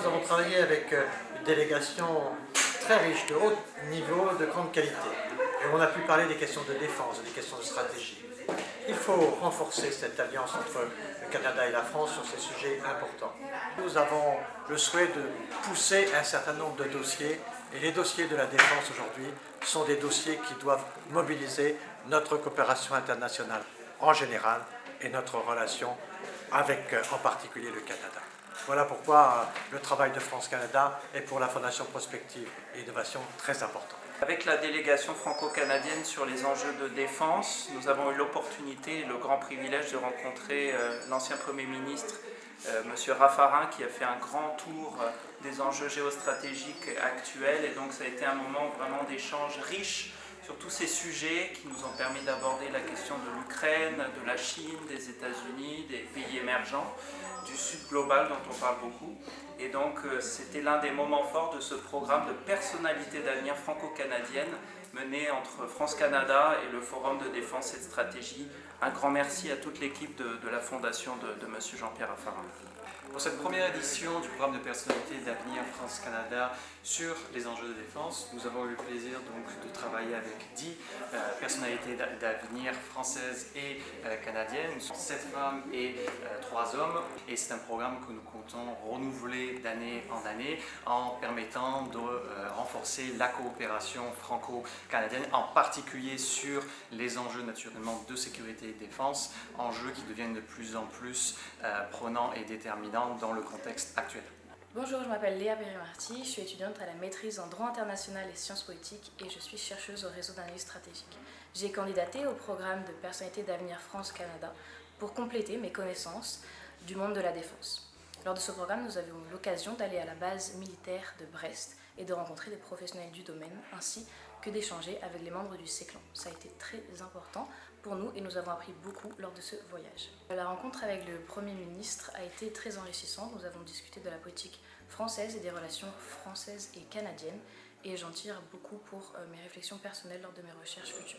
nous avons travaillé avec une délégation très riche, de haut niveau, de grande qualité. Et on a pu parler des questions de défense, des questions de stratégie. Il faut renforcer cette alliance entre le Canada et la France sur ces sujets importants. Nous avons le souhait de pousser un certain nombre de dossiers, et les dossiers de la défense aujourd'hui sont des dossiers qui doivent mobiliser notre coopération internationale en général et notre relation avec en particulier le Canada. Voilà pourquoi le travail de France-Canada est pour la Fondation Prospective et Innovation très important. Avec la délégation franco-canadienne sur les enjeux de défense, nous avons eu l'opportunité et le grand privilège de rencontrer l'ancien Premier ministre, M. Raffarin, qui a fait un grand tour des enjeux géostratégiques actuels. Et donc ça a été un moment vraiment d'échange riche sur tous ces sujets qui nous ont permis d'aborder la question de l'Ukraine, de la Chine, des États-Unis, des pays émergents, du Sud global dont on parle beaucoup. Et donc c'était l'un des moments forts de ce programme de personnalité d'avenir franco-canadienne mené entre France-Canada et le Forum de défense et de stratégie. Un grand merci à toute l'équipe de la fondation de M. Jean-Pierre Raffarin. Pour cette première édition du programme de personnalité d'avenir France-Canada sur les enjeux de défense, nous avons eu le plaisir donc de travailler avec 10 personnalités d'avenir françaises et canadiennes, 7 femmes et 3 hommes. Et c'est un programme que nous comptons renouveler d'année en année en permettant de renforcer la coopération franco-canadienne, en particulier sur les enjeux naturellement de sécurité et de défense, enjeux qui deviennent de plus en plus prenants et déterminants dans le contexte actuel. Bonjour, je m'appelle Léa Berry-Marty, je suis étudiante à la maîtrise en droit international et sciences politiques et je suis chercheuse au réseau d'analyse stratégique. J'ai candidaté au programme de personnalité d'avenir France-Canada pour compléter mes connaissances du monde de la défense. Lors de ce programme, nous avions eu l'occasion d'aller à la base militaire de Brest et de rencontrer des professionnels du domaine ainsi que d'échanger avec les membres du CECLAN. Ça a été très important pour nous et nous avons appris beaucoup lors de ce voyage. La rencontre avec le Premier ministre a été très enrichissante. Nous avons discuté de la politique française et des relations françaises et canadiennes et j'en tire beaucoup pour mes réflexions personnelles lors de mes recherches futures.